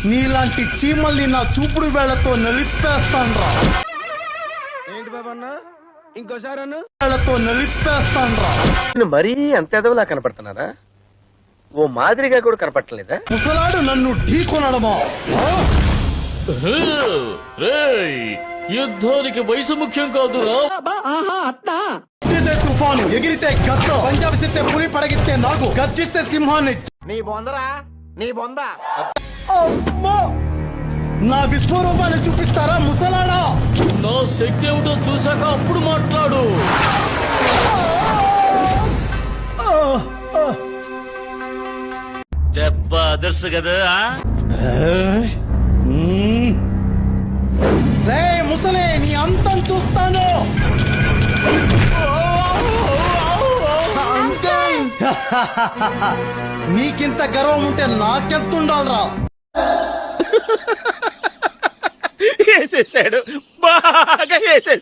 నీలాంటి చీమల్ని నా చూపుడు వేళ్లతో నలిపేస్తాన్రా. ఏంటి బాబన్న ఇంకోసారి వేళ్లతో నలిపేస్తాన్రా. మరీ అంత ఎదవలా కనపడుతున్నారా? ఓ మాదిరిగా కూడా కనపడలేదా? ముసలాడు నన్ను ఢీకొనడమా? యుద్ధానికి వయసు ముఖ్యం కాదురా. తుఫాను ఎగిరితే గద్ద, పంజాబిస్తే పులి, పడగిస్తే నాగు, గర్జిస్తే సింహాన్ని. నీ బొందరా నీ బొంద. అమ్మా! నా విశ్వరూపాన్ని చూపిస్తారా ముసలాడా? నా శక్తి ఏమిటో చూసాక అప్పుడు మాట్లాడు. దెబ్బ అదర్సు కదా. రే ముసలే, నీ అంతం చూస్తాను. నీకింత గర్వం ఉంటే నాకెంత ఉండాలరా? వేసేసాడు, బాగా వేసేసాడు.